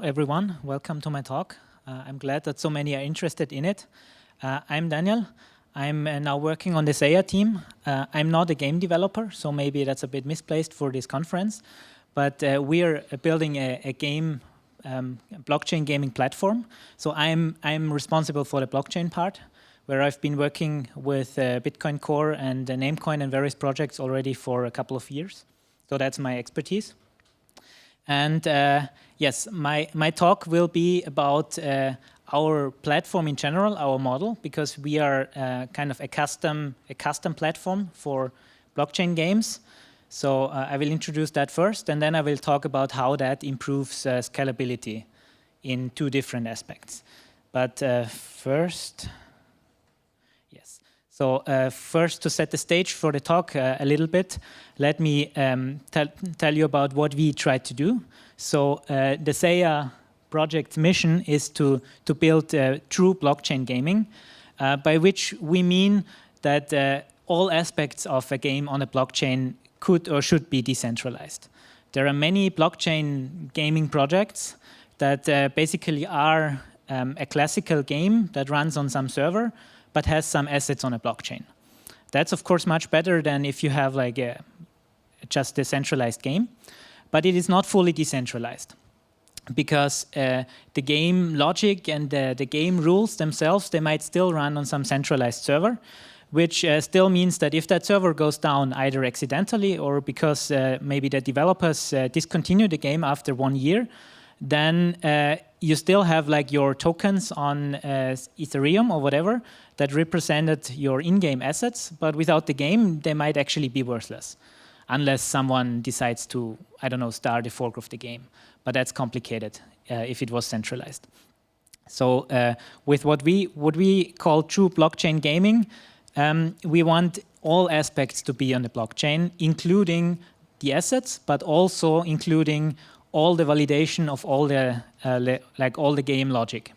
everyone. Welcome to my talk. I'm glad that so many are interested in it. I'm Daniel. I'm now working on the Xaya team. I'm not a game developer, so maybe that's a bit misplaced for this conference. But we are building a game, blockchain gaming platform. So I'm responsible for the blockchain part, where I've been working with Bitcoin Core and Namecoin and various projects already for a couple of years. So that's my expertise. And yes, my talk will be about our platform in general, our model, because we are kind of a custom platform for blockchain games. So I will introduce that first, and then I will talk about how that improves scalability in two different aspects. But first, yes. So first, to set the stage for the talk a little bit, let me tell you about what we try to do. So the Xaya project mission is to build true blockchain gaming, by which we mean that all aspects of a game on a blockchain could or should be decentralized. There are many blockchain gaming projects that basically are a classical game that runs on some server, but has some assets on a blockchain. That's of course much better than if you have like just a centralized game, but it is not fully decentralized because the game logic and the game rules themselves, they might still run on some centralized server, which still means that if that server goes down either accidentally or because maybe the developers discontinue the game after 1 year, then you still have like your tokens on Ethereum or whatever that represented your in-game assets, but without the game, they might actually be worthless, unless someone decides to, I don't know, start a fork of the game. But that's complicated if it was centralized. So with what we call true blockchain gaming, we want all aspects to be on the blockchain, including the assets, but also including all the validation of all the game logic,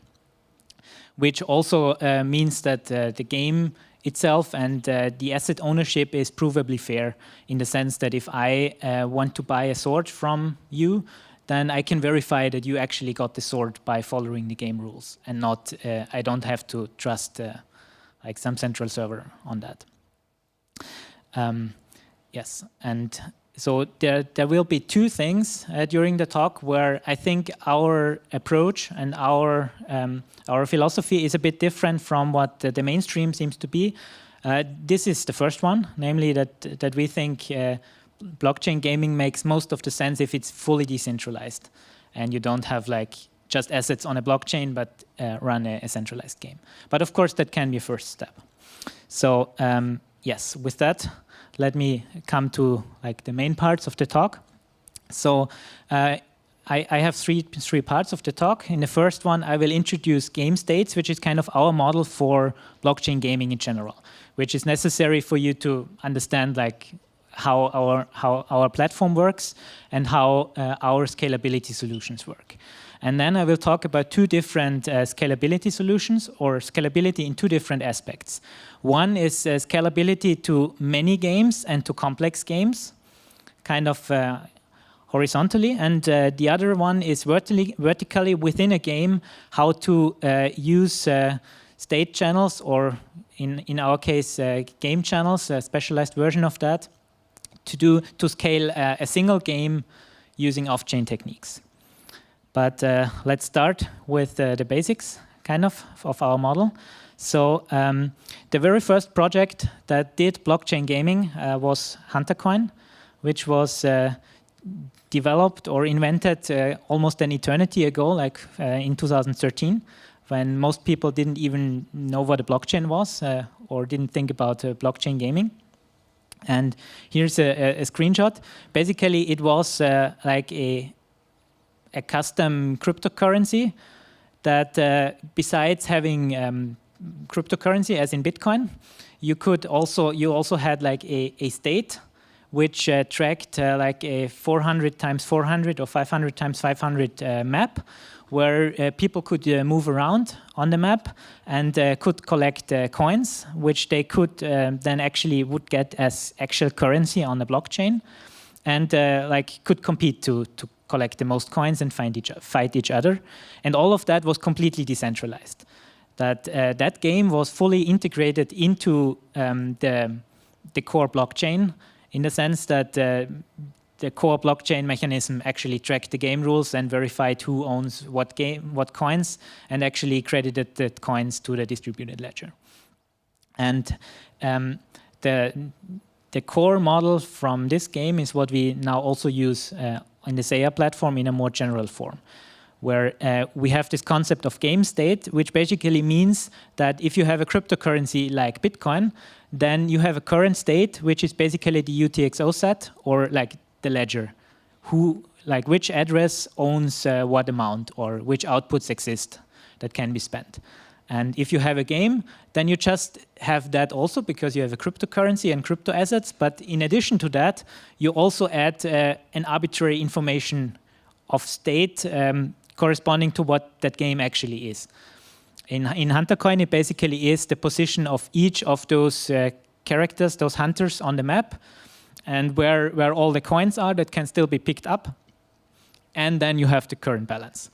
which also means that the game itself and the asset ownership is provably fair, in the sense that if I want to buy a sword from you, then I can verify that you actually got the sword by following the game rules, and not I don't have to trust like some central server on that. Yes, and so there will be two things during the talk where I think our approach and our philosophy is a bit different from what the mainstream seems to be. This is the first one, namely that we think blockchain gaming makes most of the sense if it's fully decentralized and you don't have like just assets on a blockchain but run a centralized game. But of course that can be a first step. So yes, with that, let me come to like the main parts of the talk. So I have three parts of the talk. In the first one, I will introduce game states, which is kind of our model for blockchain gaming in general, which is necessary for you to understand like how our platform works and how our scalability solutions work. And then I will talk about two different scalability solutions, or scalability in two different aspects. One is scalability to many games and to complex games, kind of horizontally. And the other one is vertically within a game, how to use state channels, or in our case, game channels, a specialized version of that, to scale a single game using off-chain techniques. But let's start with the basics, kind of our model. So the very first project that did blockchain gaming was HunterCoin, which was developed or invented almost an eternity ago, like in 2013, when most people didn't even know what a blockchain was or didn't think about blockchain gaming. And here's a screenshot. Basically, it was like a custom cryptocurrency that besides having cryptocurrency as in Bitcoin, you also had like a state which tracked like a 400 times 400 or 500 times 500 map, where people could move around on the map and could collect coins, which they could then actually would get as actual currency on the blockchain, and like could compete to collect the most coins and fight each other. And all of that was completely decentralized. That game was fully integrated into the core blockchain, in the sense that the core blockchain mechanism actually tracked the game rules and verified who owns what coins, and actually credited the coins to the distributed ledger. And the core model from this game is what we now also use in the Xaya platform in a more general form, where we have this concept of game state, which basically means that if you have a cryptocurrency like Bitcoin, then you have a current state, which is basically the UTXO set, or like the ledger, which address owns what amount, or which outputs exist that can be spent. And if you have a game, then you just have that also, because you have a cryptocurrency and crypto assets. But in addition to that, you also add an arbitrary information of state corresponding to what that game actually is. In HunterCoin, it basically is the position of each of those characters, those hunters on the map, and where all the coins are that can still be picked up. And then you have the current balance.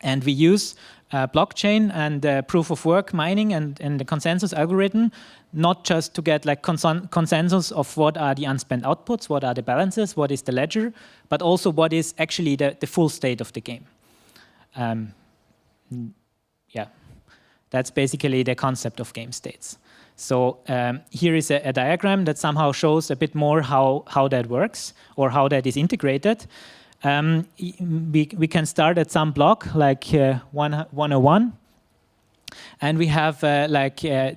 And we use blockchain and proof of work mining and the consensus algorithm, not just to get like consensus of what are the unspent outputs, what are the balances, what is the ledger, but also what is actually the full state of the game. Yeah, that's basically the concept of game states. So here is a diagram that somehow shows a bit more how that works, or how that is integrated. We can start at some block like 101, and we have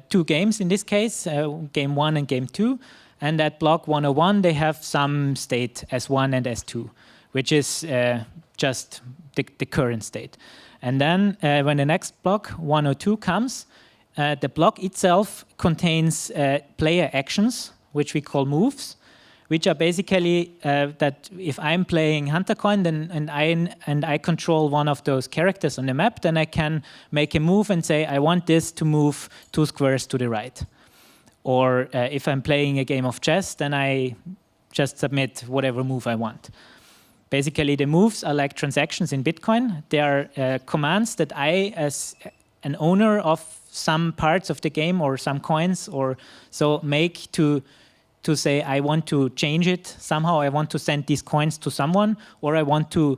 two games in this case, game 1 and game 2. And at block 101 they have some state S1 and S2, which is just the current state. And then when the next block 102 comes, the block itself contains player actions, which we call moves, which are basically that if I'm playing HunterCoin and I control one of those characters on the map, then I can make a move and say, I want this to move 2 squares to the right. Or if I'm playing a game of chess, then I just submit whatever move I want. Basically, the moves are like transactions in Bitcoin. They are commands that I, as an owner of some parts of the game or some coins or so, make to say I want to change it somehow. I want to send these coins to someone, or I want to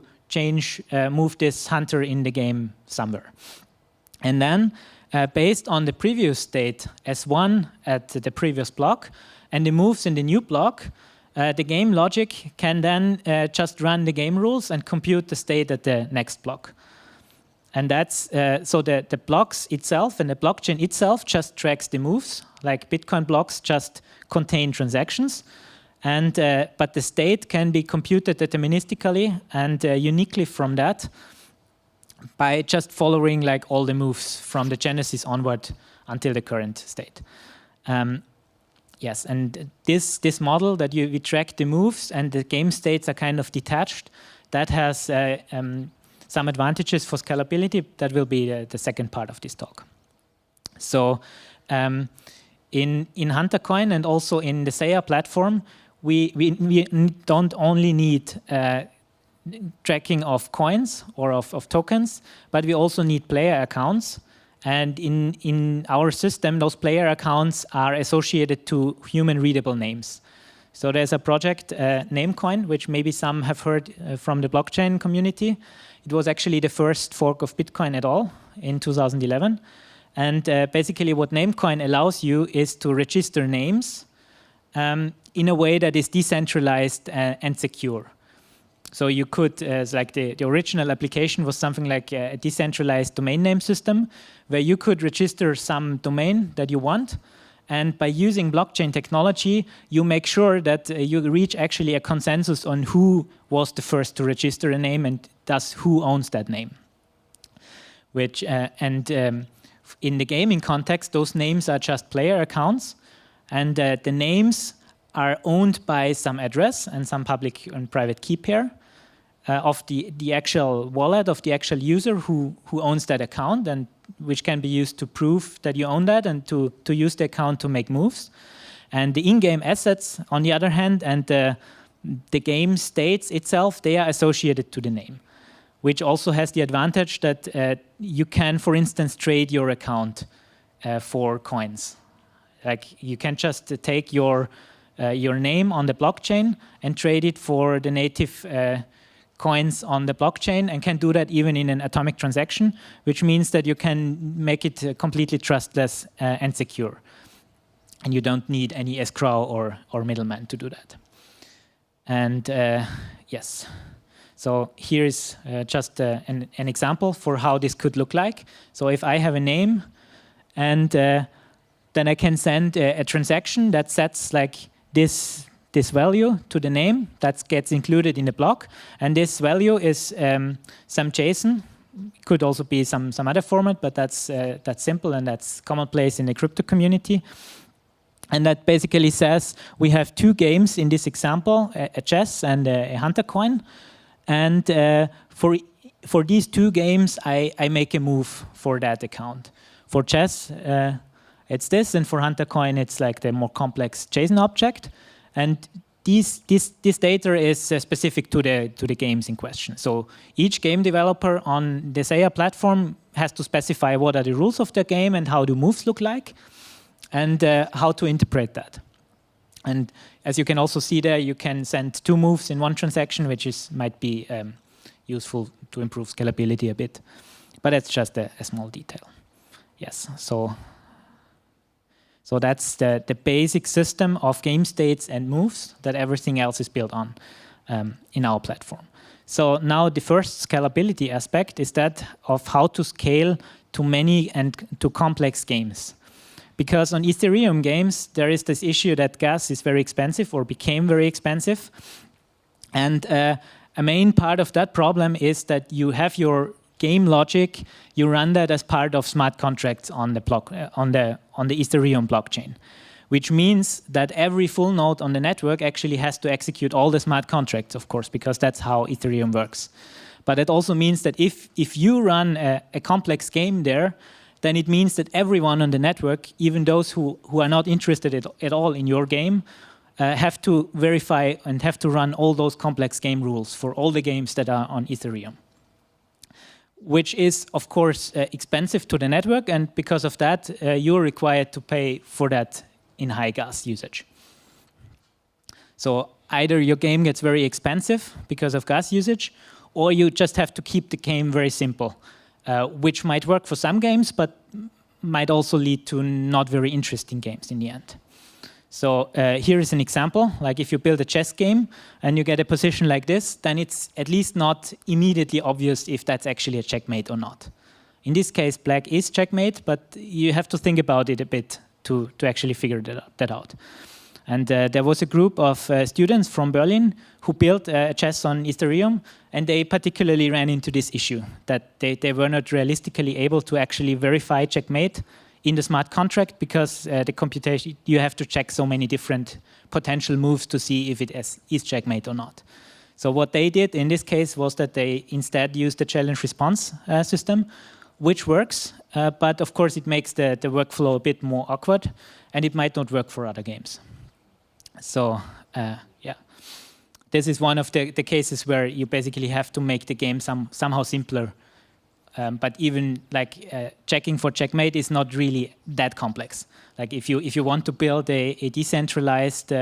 move this hunter in the game somewhere. And then based on the previous state S1 at the previous block and the moves in the new block, the game logic can then just run the game rules and compute the state at the next block. And that's so the blocks itself and the blockchain itself just tracks the moves. Like Bitcoin blocks just contain transactions, and but the state can be computed deterministically and uniquely from that by just following like all the moves from the genesis onward until the current state. Yes, and this model that we track the moves and the game states are kind of detached, that has some advantages for scalability. That will be the second part of this talk. So in HunterCoin and also in the Xaya platform, we don't only need tracking of coins or of tokens, but we also need player accounts. And in our system, those player accounts are associated to human readable names. So there's a project, Namecoin, which maybe some have heard from the blockchain community. It was actually the first fork of Bitcoin at all in 2011. And basically what Namecoin allows you is to register names in a way that is decentralized and secure. So you could, like the original application was something like a decentralized domain name system, where you could register some domain that you want. And by using blockchain technology, you make sure that you reach actually a consensus on who was the first to register a name and thus who owns that name. Which in the gaming context, those names are just player accounts, and the names are owned by some address and some public and private key pair of the actual wallet of the actual user who owns that account, and which can be used to prove that you own that and to use the account to make moves. And the in-game assets, on the other hand, and the the game states itself, they are associated to the name, which also has the advantage that you can, for instance, trade your account for coins. Like you can just take your name on the blockchain and trade it for the native coins on the blockchain, and can do that even in an atomic transaction, which means that you can make it completely trustless and secure. And you don't need any escrow or middleman to do that. And yes, so here is just an example for how this could look like. So if I have a name, and then I can send a transaction that sets like this value to the name that gets included in the block, and this value is some JSON. It could also be some other format, but that's simple and that's commonplace in the crypto community. And that basically says we have two games in this example, a chess and a hunter coin. And for these two games, I make a move for that account. For chess, it's this, and for hunter coin, it's like the more complex JSON object. And this data is specific to the games in question. So each game developer on the Xaya platform has to specify what are the rules of the game and how the moves look like, and how to interpret that. And as you can also see there, you can send two moves in one transaction, which might be useful to improve scalability a bit. But that's just a small detail. Yes, so that's the basic system of game states and moves that everything else is built on in our platform. So now the first scalability aspect is that of how to scale to many and to complex games. Because on Ethereum games, there is this issue that gas is very expensive or became very expensive. And a main part of that problem is that you have your game logic, you run that as part of smart contracts on the Ethereum blockchain, which means that every full node on the network actually has to execute all the smart contracts, of course, because that's how Ethereum works. But it also means that if you run a complex game there, then it means that everyone on the network, even those who are not interested at all in your game, have to verify and have to run all those complex game rules for all the games that are on Ethereum, which is, of course, expensive to the network, and because of that, you're required to pay for that in high gas usage. So either your game gets very expensive because of gas usage, or you just have to keep the game very simple, which might work for some games, but might also lead to not very interesting games in the end. So here is an example. Like if you build a chess game and you get a position like this, then it's at least not immediately obvious if that's actually a checkmate or not. In this case, black is checkmate, but you have to think about it a bit to actually figure that out. And there was a group of students from Berlin who built chess on Ethereum, and they particularly ran into this issue, that they were not realistically able to actually verify checkmate in the smart contract, because the computation, you have to check so many different potential moves to see if it is checkmate or not. So what they did in this case was that they instead used the challenge response system, which works, but of course it makes the workflow a bit more awkward, and it might not work for other games. So yeah, this is one of the cases where you basically have to make the game somehow simpler. But even like checking for checkmate is not really that complex. Like if you want to build a decentralized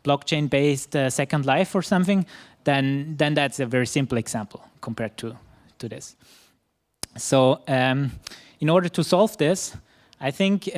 blockchain-based Second Life or something, then that's a very simple example compared to this. So in order to solve this, I think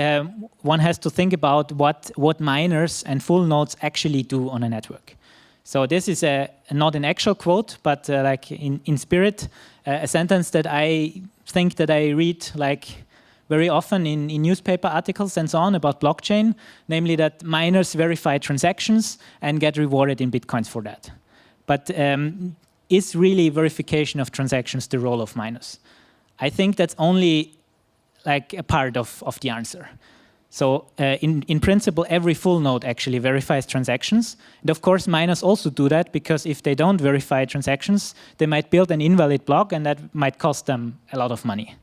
one has to think about what miners and full nodes actually do on a network. So this is not an actual quote, but like in spirit, a sentence that I think that I read like very often in newspaper articles and so on about blockchain, namely that miners verify transactions and get rewarded in bitcoins for that. But is really verification of transactions the role of miners? I think that's only like a part of the answer. So in principle, every full node actually verifies transactions. And of course, miners also do that, because if they don't verify transactions, they might build an invalid block, and that might cost them a lot of money.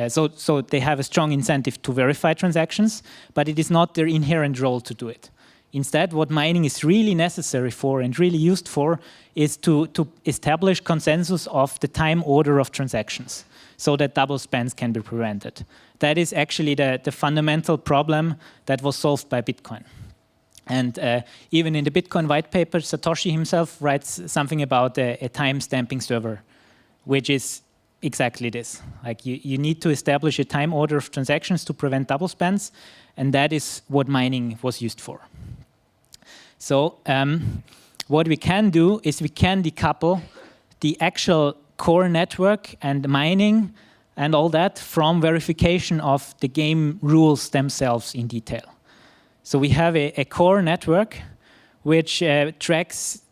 So they have a strong incentive to verify transactions, but it is not their inherent role to do it. Instead, what mining is really necessary for and really used for is to establish consensus of the time order of transactions so that double spends can be prevented. That is actually the fundamental problem that was solved by Bitcoin. And even in the Bitcoin white paper, Satoshi himself writes something about a time stamping server, which is exactly this. Like you need to establish a time order of transactions to prevent double spends, and that is what mining was used for. So what we can do is we can decouple the actual core network and mining and all that from verification of the game rules themselves in detail. So we have a core network which tracks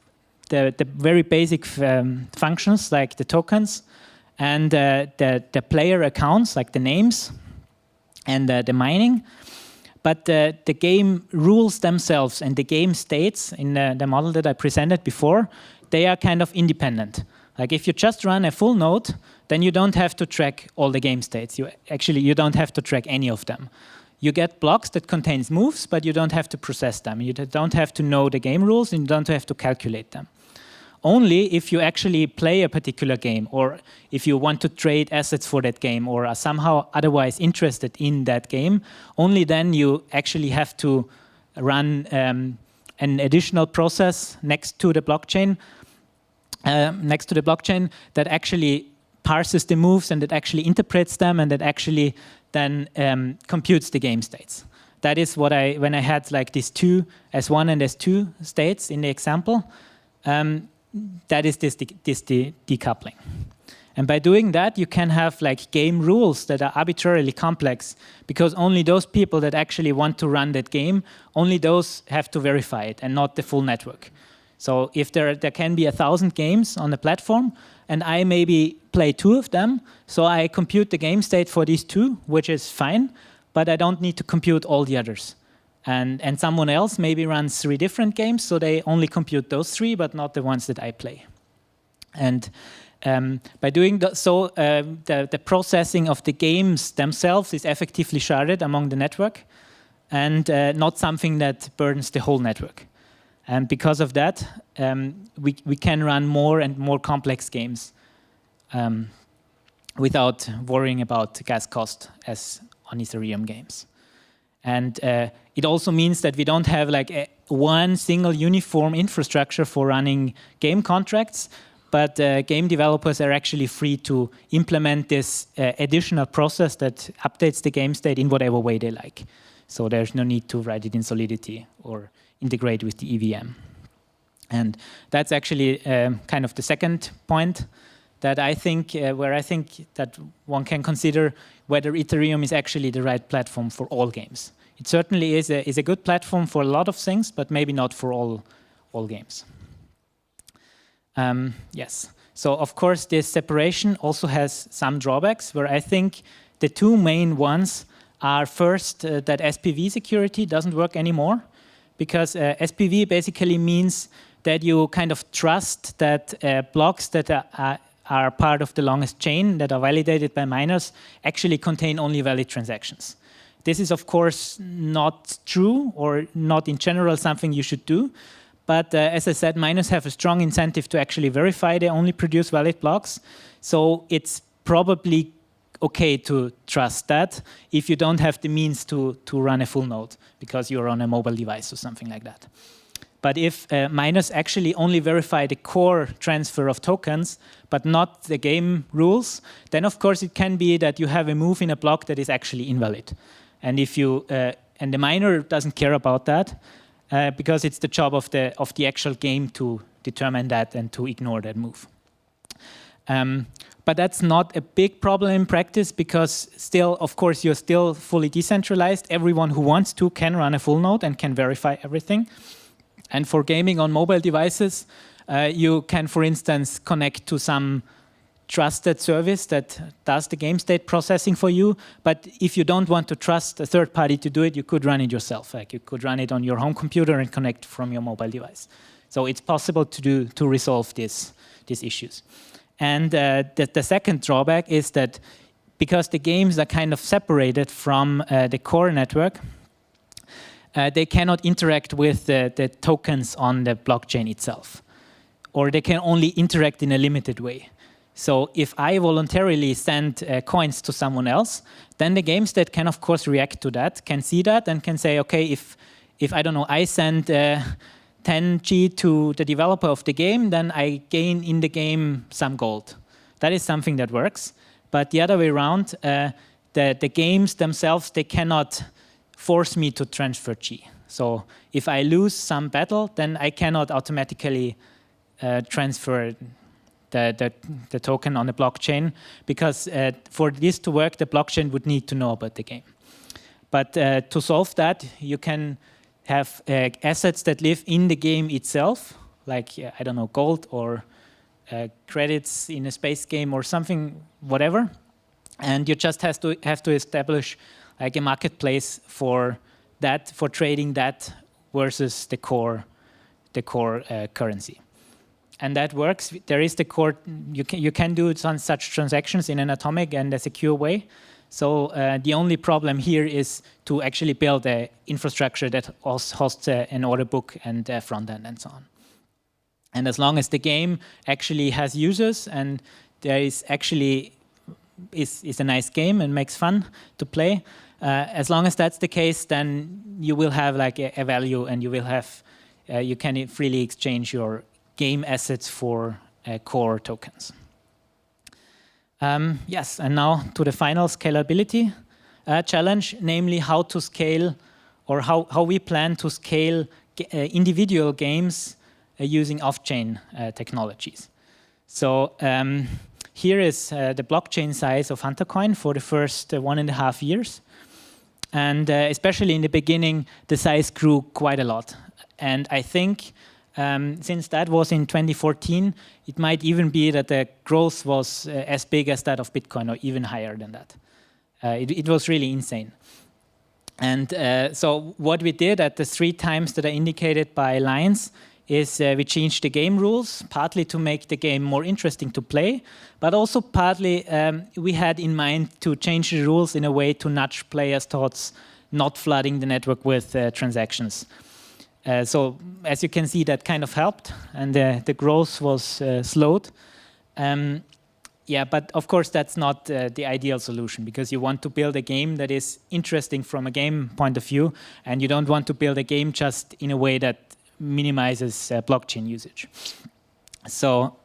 the very basic functions like the tokens and the player accounts like the names and the mining. But the game rules themselves and the game states in the model that I presented before, they are kind of independent. Like if you just run a full node, then you don't have to track all the game states. You don't have to track any of them. You get blocks that contains moves, but you don't have to process them. You don't have to know the game rules and you don't have to calculate them. Only if you actually play a particular game or if you want to trade assets for that game or are somehow otherwise interested in that game, only then you actually have to run an additional process next to the blockchain that actually parses the moves and that actually interprets them and that actually then computes the game states. That is what when I had like these two S1 and S2 states in the example, that is this decoupling. And by doing that, you can have like game rules that are arbitrarily complex because only those people that actually want to run that game, only those have to verify it and not the full network. So if there can be 1,000 games on the platform and I maybe play 2 of them, so I compute the game state for these 2, which is fine, but I don't need to compute all the others. And someone else maybe runs 3 different games, so they only compute those 3, but not the ones that I play. And by doing so, the processing of the games themselves is effectively sharded among the network and not something that burdens the whole network. And because of that, we can run more and more complex games without worrying about gas cost as on Ethereum games. And it also means that we don't have like one single uniform infrastructure for running game contracts, but game developers are actually free to implement this additional process that updates the game state in whatever way they like. So there's no need to write it in Solidity or integrate with the EVM. And that's actually kind of the second point that I think, where I think that one can consider whether Ethereum is actually the right platform for all games. It certainly is a good platform for a lot of things, but maybe not for all games. Yes. So of course, this separation also has some drawbacks, where I think the 2 main ones are first that SPV security doesn't work anymore, because SPV basically means that you kind of trust that blocks that are part of the longest chain that are validated by miners actually contain only valid transactions. This is, of course, not true or not in general something you should do. But as I said, miners have a strong incentive to actually verify they only produce valid blocks. So it's probably okay to trust that if you don't have the means to run a full node because you're on a mobile device or something like that. But if miners actually only verify the core transfer of tokens, but not the game rules, then of course it can be that you have a move in a block that is actually invalid. And if you and the miner doesn't care about that because it's the job of the actual game to determine that and to ignore that move. But that's not a big problem in practice because still, of course, you're still fully decentralized. Everyone who wants to can run a full node and can verify everything. And for gaming on mobile devices, you can, for instance, connect to some trusted service that does the game state processing for you. But if you don't want to trust a third party to do it, you could run it yourself. Like you could run it on your home computer and connect from your mobile device. So it's possible to resolve these issues. And the second drawback is that because the games are kind of separated from the core network, they cannot interact with the tokens on the blockchain itself, or they can only interact in a limited way. So if I voluntarily send coins to someone else, then the games that can, of course, react to that can see that and can say, okay, if I don't know, I send 10G to the developer of the game, then I gain in the game some gold. That is something that works. But the other way around, the games themselves, they cannot force me to transfer G. So if I lose some battle, then I cannot automatically transfer the token on the blockchain, because for this to work, the blockchain would need to know about the game. But to solve that, you can have assets that live in the game itself, like, I don't know, gold or credits in a space game or something, whatever. And you just have to establish like a marketplace for that, for trading that versus the core currency. And that works. There is the core. You can do such transactions in an atomic and a secure way. So the only problem here is to actually build an infrastructure that hosts an order book and a front end and so on. And as long as the game actually has users and there is actually is a nice game and makes fun to play, as long as that's the case, then you will have like a value, and you will have you can freely exchange your game assets for core tokens. Yes, and now to the final scalability challenge, namely how to scale, or how we plan to scale individual games using off-chain technologies. So here is the blockchain size of Huntercoin for the first 1.5 years. And especially in the beginning, the size grew quite a lot. And I think since that was in 2014, it might even be that the growth was as big as that of Bitcoin, or even higher than that. It was really insane. And so what we did at the 3 times that I indicated by lines is we changed the game rules, partly to make the game more interesting to play, but also partly we had in mind to change the rules in a way to nudge players towards not flooding the network with transactions. So as you can see, that kind of helped, and the growth was slowed. Yeah, but of course that's not the ideal solution, because you want to build a game that is interesting from a game point of view, and you don't want to build a game just in a way that minimizes blockchain usage. So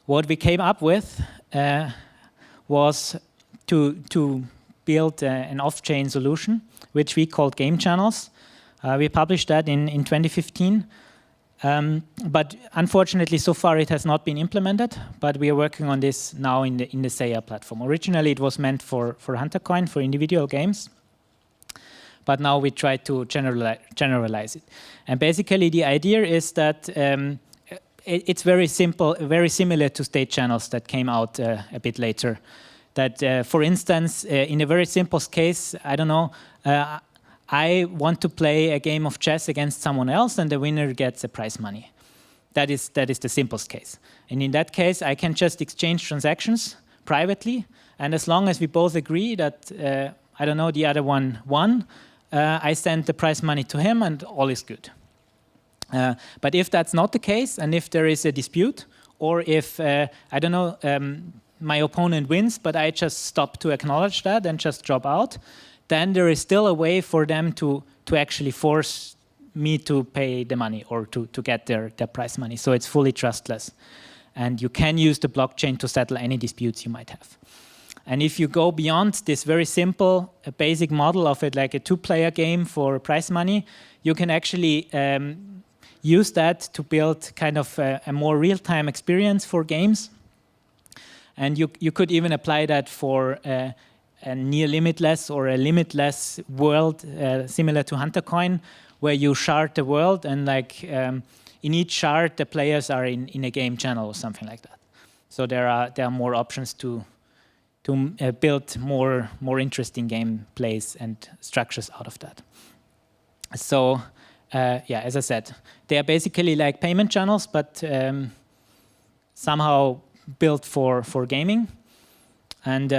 what we came up with was to build an off-chain solution, which we called game channels. We published that in 2015. But unfortunately, so far it has not been implemented, but we are working on this now in the Xaya platform. Originally, it was meant for Huntercoin, for individual games, but now we try to generalize it. And basically, the idea is that it's very simple, very similar to state channels that came out a bit later. That, for instance, in a very simple case, I don't know, I want to play a game of chess against someone else, and the winner gets a prize money. That is the simplest case. And in that case, I can just exchange transactions privately, and as long as we both agree that, I don't know, the other one won, I send the prize money to him, and all is good. But if that's not the case, and if there is a dispute, or if, I don't know, my opponent wins, but I just stop to acknowledge that and just drop out, then there is still a way for them to actually force me to pay the money, or to get their prize money. So it's fully trustless. And you can use the blockchain to settle any disputes you might have. And if you go beyond this very simple, basic model of it, like a 2-player game for prize money, you can actually use that to build kind of a more real-time experience for games. And you could even apply that for a near limitless or a limitless world, similar to Huntercoin, where you shard the world, and like in each shard the players are in a game channel or something like that. So there are more options to build more interesting gameplays and structures out of that. So yeah, as I said, they are basically like payment channels, but somehow built for gaming. And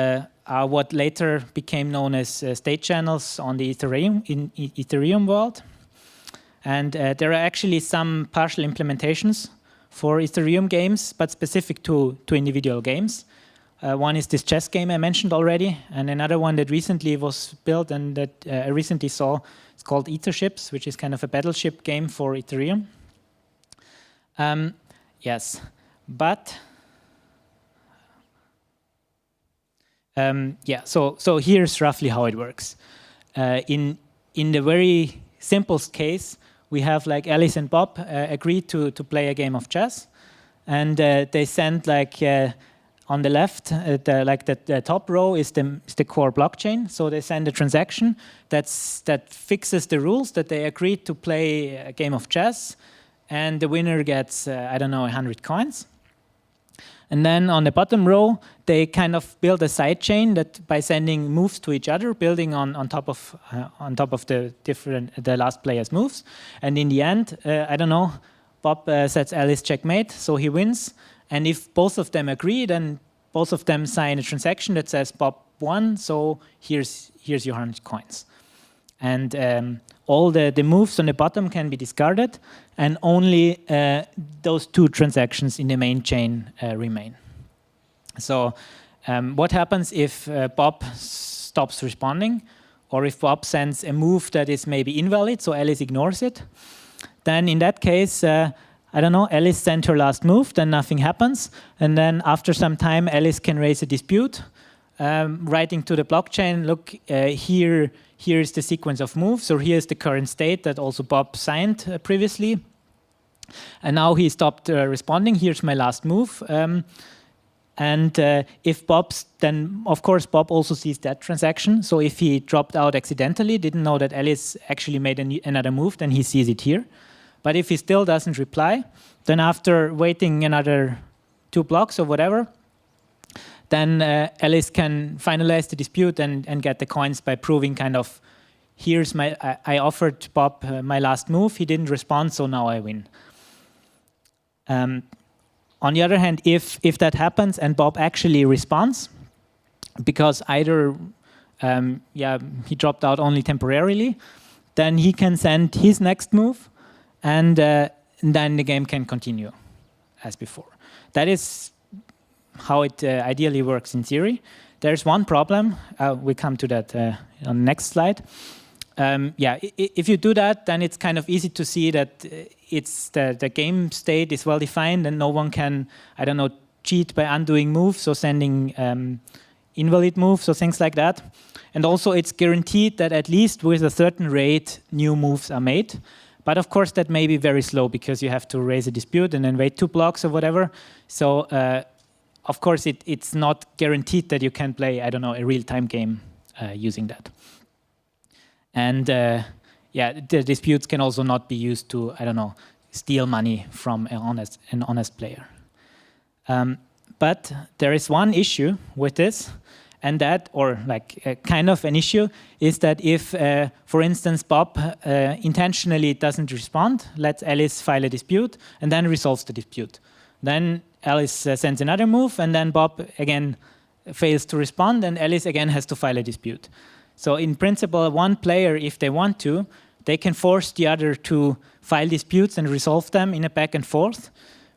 are what later became known as state channels on the Ethereum world. And there are actually some partial implementations for Ethereum games, but specific to individual games. One is this chess game I mentioned already, and another one that recently was built and that I recently saw, it's called Etherships, which is kind of a battleship game for Ethereum. Yes, but yeah, so here's roughly how it works. In the very simplest case, we have like Alice and Bob agreed to play a game of chess, and they send like on the left, the top row is the core blockchain. So they send a transaction that fixes the rules that they agreed to play a game of chess, and the winner gets I don't know 100 coins. And then on the bottom row, they kind of build a side chain that by sending moves to each other, building on top of the last player's moves. And in the end, I don't know, Bob sets Alice checkmate, so he wins. And if both of them agree, then both of them sign a transaction that says Bob won, so here's your 100 coins. And all the moves on the bottom can be discarded, and only those two transactions in the main chain remain. So what happens if Bob stops responding, or if Bob sends a move that is maybe invalid, so Alice ignores it? Then in that case, I don't know, Alice sent her last move, then nothing happens, and then after some time, Alice can raise a dispute, writing to the blockchain, look, here's the sequence of moves, or here's the current state that also Bob signed previously. And now he stopped responding, here's my last move. And if Bob's, then of course Bob also sees that transaction. So if he dropped out accidentally, didn't know that Alice actually made another move, then he sees it here. But if he still doesn't reply, then after waiting another 2 blocks or whatever, then Alice can finalize the dispute and get the coins by proving kind of, here's I offered Bob my last move, he didn't respond, so now I win. On the other hand, if that happens and Bob actually responds, because either he dropped out only temporarily, then he can send his next move, and then the game can continue as before. That is how it ideally works in theory. There's one problem. We come to that on the next slide. If you do that, then it's kind of easy to see that it's the game state is well defined, and no one can, I don't know, cheat by undoing moves or sending invalid moves or things like that. And also, it's guaranteed that at least with a certain rate, new moves are made. But of course, that may be very slow because you have to raise a dispute and then wait 2 blocks or whatever. So, of course, it's not guaranteed that you can play, I don't know, a real-time game using that. And the disputes can also not be used to, I don't know, steal money from an honest player. But there is one issue with this, and that, or like kind of an issue, is that if, for instance, Bob intentionally doesn't respond, lets Alice file a dispute, and then resolves the dispute. Then Alice sends another move, and then Bob again fails to respond, and Alice again has to file a dispute. So in principle, one player, if they want to, they can force the other to file disputes and resolve them in a back and forth,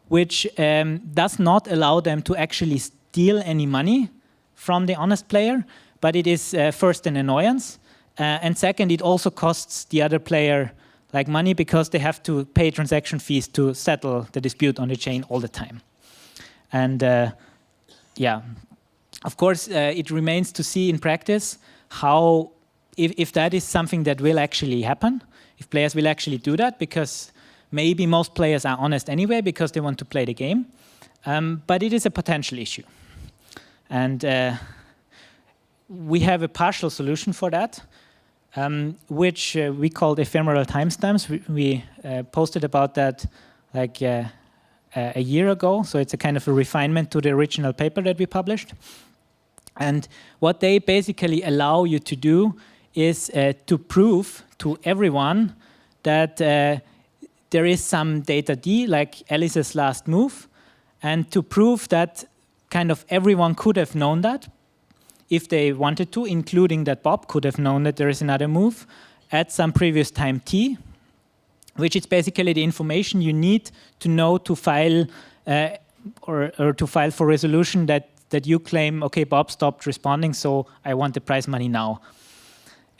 which does not allow them to actually steal any money from the honest player, but it is first an annoyance, and second, it also costs the other player like money because they have to pay transaction fees to settle the dispute on the chain all the time. And of course, it remains to see in practice how, if that is something that will actually happen, if players will actually do that, because maybe most players are honest anyway because they want to play the game, but it is a potential issue. And we have a partial solution for that, which we called ephemeral timestamps. We posted about that like a year ago, so it's a kind of a refinement to the original paper that we published. And what they basically allow you to do is to prove to everyone that there is some data D, like Alice's last move, and to prove that kind of everyone could have known that if they wanted to, including that Bob could have known that there is another move at some previous time t, which is basically the information you need to know to file or to file for resolution that you claim, okay, Bob stopped responding, so I want the prize money now.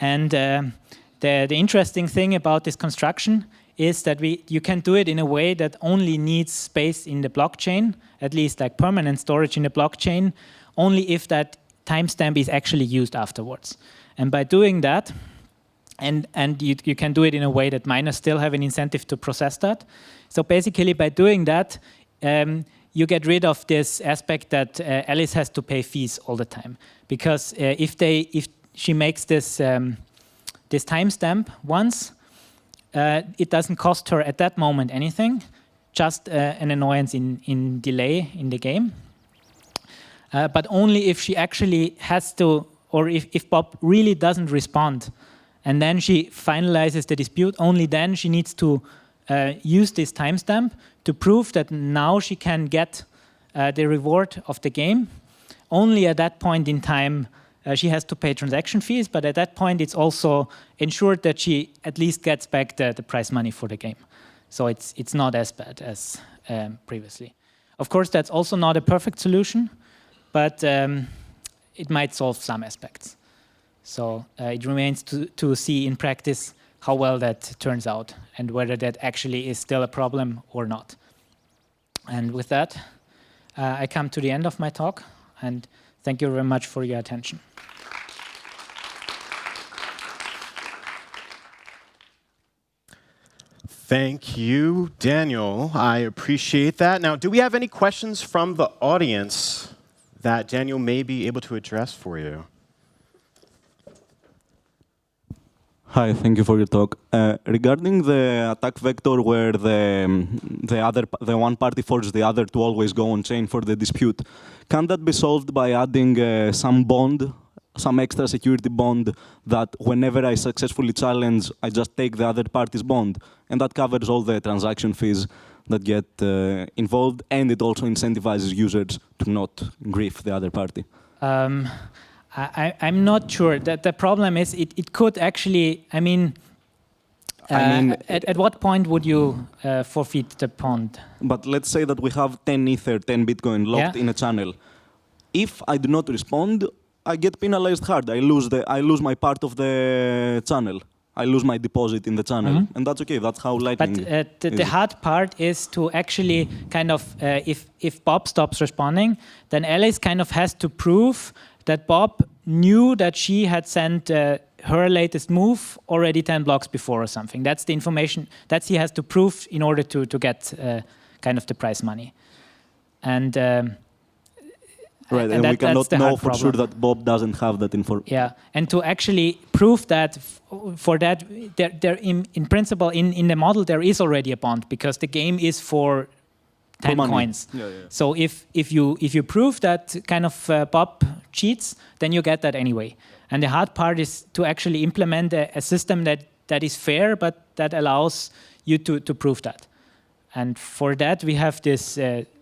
And the interesting thing about this construction is that you can do it in a way that only needs space in the blockchain, at least like permanent storage in the blockchain, only if that timestamp is actually used afterwards. And by doing that, and you can do it in a way that miners still have an incentive to process that. So basically by doing that, you get rid of this aspect that Alice has to pay fees all the time. Because if she makes this timestamp once, it doesn't cost her at that moment anything, just an annoyance in delay in the game. But only if she actually has to, or if Bob really doesn't respond, and then she finalizes the dispute, only then she needs to use this timestamp to prove that now she can get the reward of the game. Only at that point in time, she has to pay transaction fees, but at that point it's also ensured that she at least gets back the prize money for the game. So it's not as bad as previously. Of course, that's also not a perfect solution, but it might solve some aspects. So it remains to see in practice how well that turns out and whether that actually is still a problem or not. And with that, I come to the end of my talk, and thank you very much for your attention. Thank you, Daniel. I appreciate that. Now, do we have any questions from the audience that Daniel may be able to address for you? Hi, thank you for your talk. Regarding the attack vector where the one party forces the other to always go on chain for the dispute, can that be solved by adding some bond, some extra security bond that whenever I successfully challenge, I just take the other party's bond, and that covers all the transaction fees that get involved, and it also incentivizes users to not grief the other party? I'm not sure. That the problem is it could actually, at what point would you forfeit the bond? But let's say that we have 10 Ether, 10 Bitcoin locked in a channel. If I do not respond, I get penalized hard. I lose my part of the channel. I lose my deposit in the channel. And that's okay. That's how Lightning But the hard part is to actually kind of, if Bob stops responding, then Alice kind of has to prove that Bob knew that she had sent her latest move already 10 blocks before or something. That's the information that he has to prove in order to get kind of the prize money. And right, and we cannot know for sure that Bob doesn't have that information. Yeah, and to actually prove that, for that, there in principle, in the model, there is already a bond because the game is for 10 coins. Yeah. So if you prove that kind of Bob cheats, then you get that anyway. And the hard part is to actually implement a system that is fair, but that allows you to prove that. And for that, we have this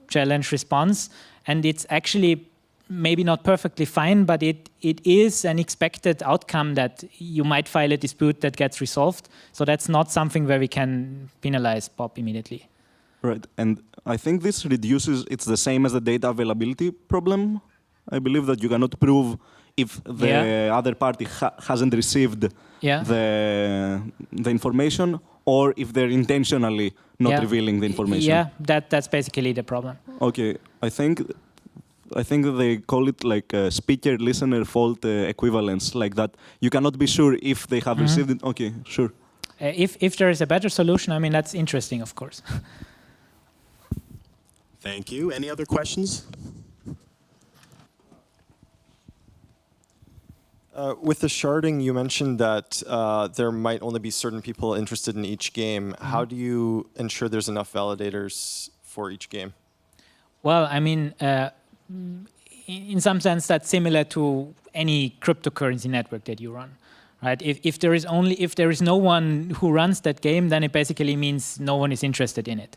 challenge response, and it's actually maybe not perfectly fine, but it is an expected outcome that you might file a dispute that gets resolved. So that's not something where we can penalize Bob immediately. Right, and I think this reduces, it's the same as the data availability problem. I believe that you cannot prove if the other party hasn't received the information, or if they're intentionally not revealing the information. Yeah, that's basically the problem. Okay, I think they call it like a speaker-listener fault equivalence, like that. You cannot be sure if they have received it. Okay, sure. If there is a better solution, that's interesting, of course. Thank you. Any other questions? With the sharding, you mentioned that there might only be certain people interested in each game. How do you ensure there's enough validators for each game? Well, in some sense, that's similar to any cryptocurrency network that you run, right? If there is no one who runs that game, then it basically means no one is interested in it.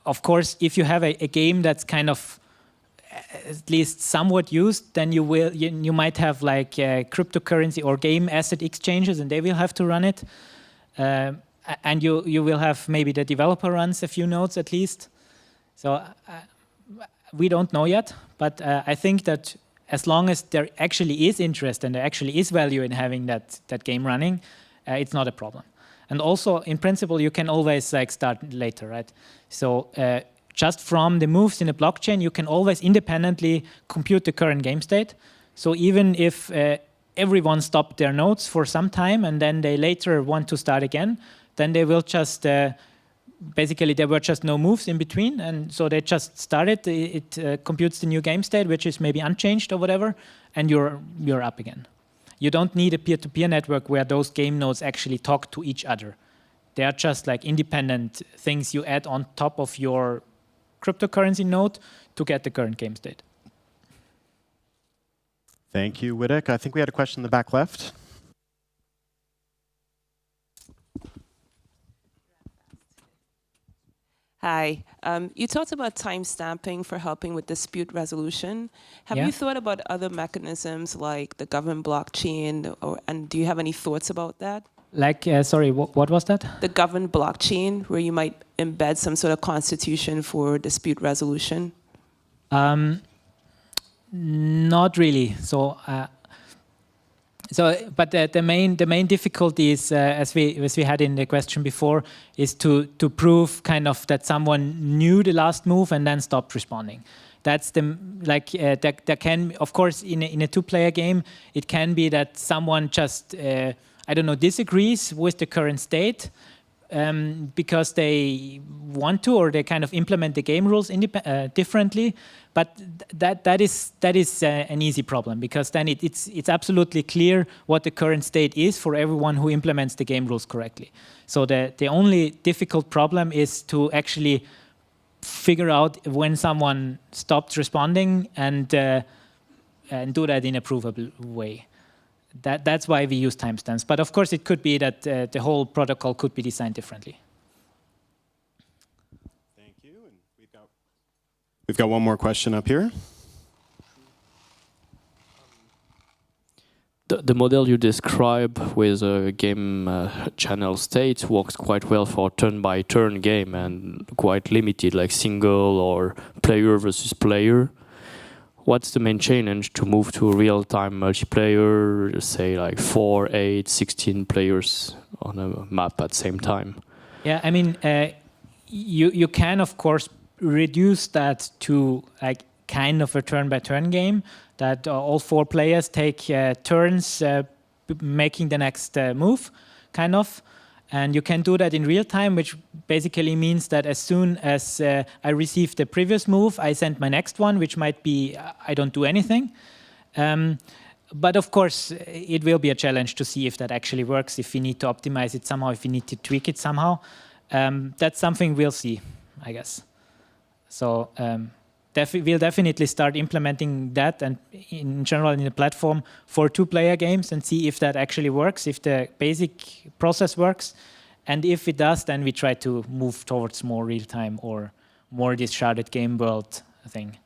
Of course, if you have a game that's kind of at least somewhat used, then you might have like cryptocurrency or game asset exchanges, and they will have to run it. And you will have maybe the developer runs a few nodes at least. So we don't know yet, but I think that as long as there actually is interest and there actually is value in having that game running, it's not a problem. And also, in principle, you can always like start later, right? So just from the moves in the blockchain, you can always independently compute the current game state. So even if everyone stopped their nodes for some time and then they later want to start again, then they will just basically there were just no moves in between, and so they just started. It computes the new game state, which is maybe unchanged or whatever, and you're up again. You don't need a peer-to-peer network where those game nodes actually talk to each other. They are just like independent things you add on top of your cryptocurrency node to get the current game state. Thank you, Wittek. I think we had a question in the back left. Hi. You talked about timestamping for helping with dispute resolution. Have you thought about other mechanisms like the governed blockchain, and do you have any thoughts about that? Like, sorry, what was that? The governed blockchain, where you might embed some sort of constitution for dispute resolution? Not really. But the main difficulty is, as we had in the question before, is to prove kind of that someone knew the last move and then stopped responding. That's that can, of course, in a two-player game, it can be that someone just disagrees with the current state because they want to, or they kind of implement the game rules differently. But that is an easy problem, because then it's absolutely clear what the current state is for everyone who implements the game rules correctly. So the only difficult problem is to actually figure out when someone stops responding and do that in a provable way. That's why we use timestamps. But of course, it could be that the whole protocol could be designed differently. Thank you. And we've got one more question up here. The model you describe with a game channel state works quite well for turn-by-turn game and quite limited, like single or player versus player. What's the main challenge to move to real-time multiplayer, say like 4, 8, 16 players on a map at the same time? Yeah, I mean, you can, of course, reduce that to like kind of a turn-by-turn game, that all 4 players take turns making the next move, kind of. And you can do that in real time, which basically means that as soon as I receive the previous move, I send my next one, which might be I don't do anything. But of course, it will be a challenge to see if that actually works, if we need to optimize it somehow, if we need to tweak it somehow. That's something we'll see, I guess. So we'll definitely start implementing that, and in general in the platform for 2-player games, and see if that actually works, if the basic process works. And if it does, then we try to move towards more real-time or more this sharded game world thing.